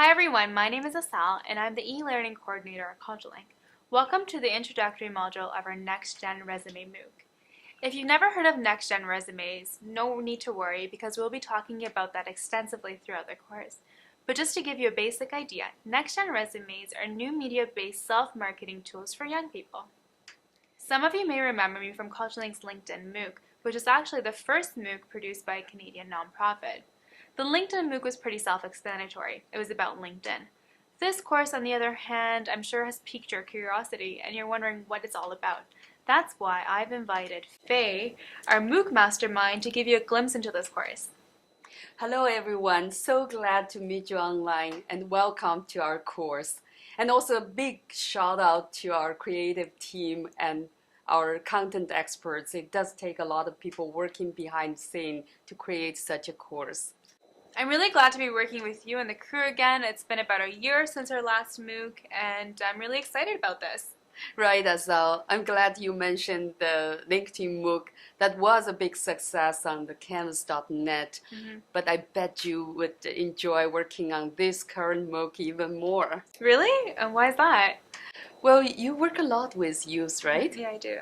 Hi everyone, my name is Asal and I'm the e-learning coordinator at CultureLink. Welcome to the introductory module of our NextGen Resume MOOC. If you've never heard of NextGen Resumes, no need to worry because we'll be talking about that extensively throughout the course. But just to give you a basic idea, NextGen Resumes are new media-based self-marketing tools for young people. Some of you may remember me from CultureLink's LinkedIn MOOC, which is actually the first MOOC produced by a Canadian nonprofit. The LinkedIn MOOC was pretty self-explanatory. It was about LinkedIn. This course, on the other hand, I'm sure has piqued your curiosity and you're wondering what it's all about. That's why I've invited Faye, our MOOC mastermind, to give you a glimpse into this course. Hello everyone, so glad to meet you online and welcome to our course. And also a big shout out to our creative team and our content experts. It does take a lot of people working behind the scene to create such a course. I'm really glad to be working with you and the crew again. It's been about a year since our last MOOC and I'm really excited about this. Right, Azal. I'm glad you mentioned the LinkedIn MOOC. That was a big success on the canvas.net, but I bet you would enjoy working on this current MOOC even more. Really? And why is that? Well, you work a lot with youth, right? Yeah, I do.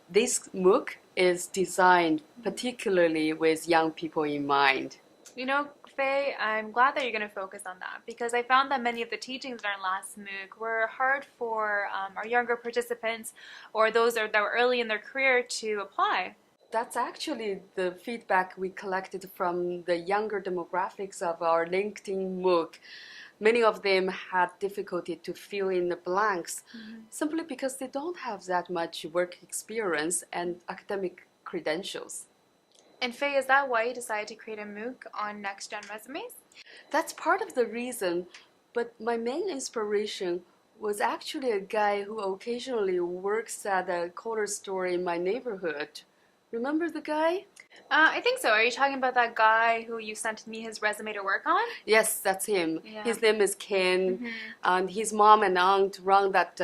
This MOOC is designed particularly with young people in mind. You know, Faye, I'm glad that you're going to focus on that because I found that many of the teachings in our last MOOC were hard for our younger participants or those that were early in their career to apply. That's actually the feedback we collected from the younger demographics of our LinkedIn MOOC. Many of them had difficulty to fill in the blanks simply because they don't have that much work experience and academic credentials. And Faye, is that why you decided to create a MOOC on NextGen Resumes? That's part of the reason, but my main inspiration was actually a guy who occasionally works at a corner store in my neighborhood. Remember the guy? I think so. Are you talking about that guy who you sent me his resume to work on? Yes, that's him. Yeah. His name is Ken, and his mom and aunt run that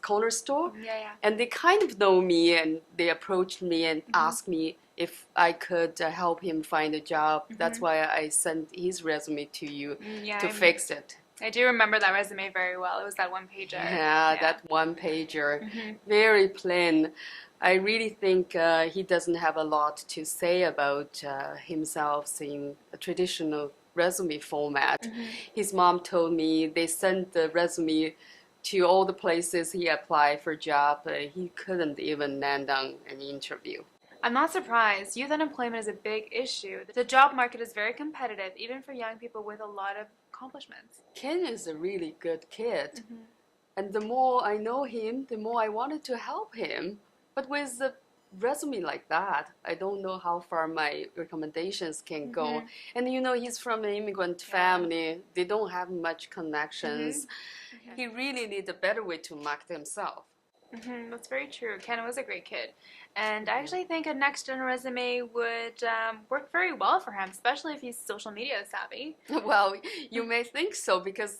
corner store. Yeah. And they kind of know me, and they approached me and asked me if I could help him find a job. That's why I sent his resume to you to fix it. I do remember that resume very well. It was that one pager. Yeah, that one pager. Very plain. I really think he doesn't have a lot to say about himself in a traditional resume format. His mom told me they sent the resume to all the places he applied for a job. He couldn't even land on an interview. I'm not surprised. Youth unemployment is a big issue. The job market is very competitive, even for young people with a lot of accomplishments. Ken is a really good kid. And the more I know him, the more I wanted to help him. But with a resume like that, I don't know how far my recommendations can go. And you know, he's from an immigrant family. They don't have much connections. He really needs a better way to market himself. That's very true. Ken was a great kid. And I actually think a NextGen resume would work very well for him, especially if he's social media savvy. Well, you may think so because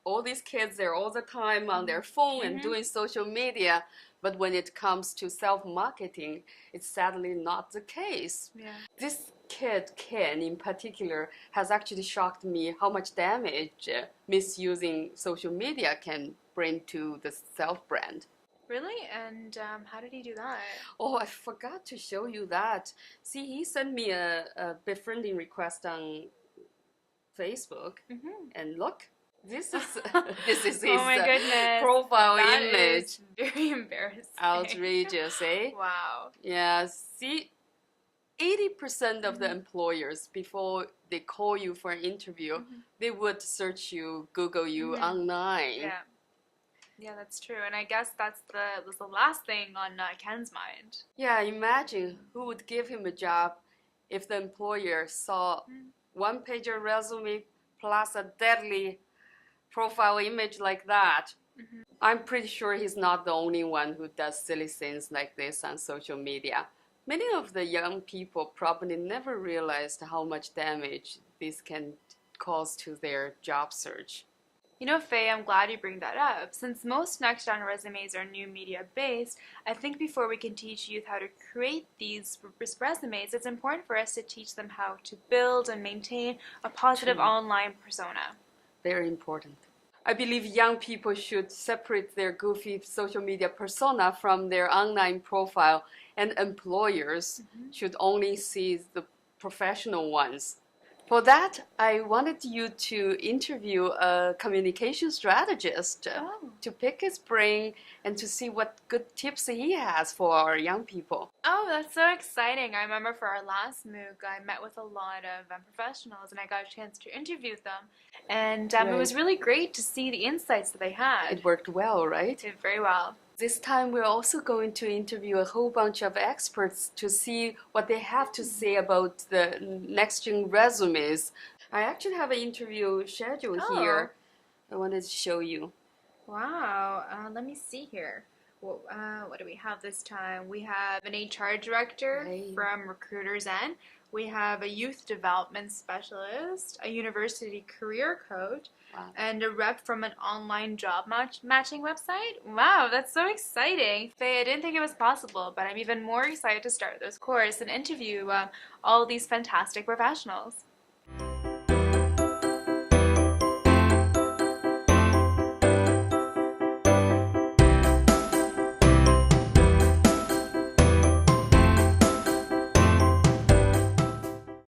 all these kids, they're all the time on their phone and doing social media. But when it comes to self-marketing, it's sadly not the case. This kid, Ken, in particular, has actually shocked me how much damage misusing social media can bring to the self-brand. Really? And how did he do that? Oh, I forgot to show you that. See, he sent me a befriending request on Facebook. And look. This is his oh my goodness. profile that image. Is very embarrassing. Outrageous, eh? Wow. Yeah, see, 80% of the employers, before they call you for an interview, they would search you, Google you online. Yeah, that's true. And I guess that's the last thing on Ken's mind. Yeah, imagine who would give him a job if the employer saw one-pager resume plus a deadly profile image like that. I'm pretty sure he's not the only one who does silly things like this on social media. Many of the young people probably never realized how much damage this can cause to their job search. You know, Faye, I'm glad you bring that up. Since most NextGen resumes are new media based, I think before we can teach youth how to create these resumes, it's important for us to teach them how to build and maintain a positive True. online persona. Very important. I believe young people should separate their goofy social media persona from their online profile, and employers should only see the professional ones. For that, I wanted you to interview a communication strategist to pick his brain and to see what good tips he has for our young people. Oh, that's so exciting. I remember for our last MOOC, I met with a lot of professionals and I got a chance to interview them. And it was really great to see the insights that they had. It worked well, right? It did very well. This time we're also going to interview a whole bunch of experts to see what they have to say about the NextGen resumes. I actually have an interview schedule here. I wanted to show you. Wow. Let me see here. Well, what do we have this time? We have an HR director from Recruiters N. We have a youth development specialist, a university career coach, and a rep from an online job matching website. Wow, that's so exciting. Faye, I didn't think it was possible, but I'm even more excited to start this course and interview all these fantastic professionals.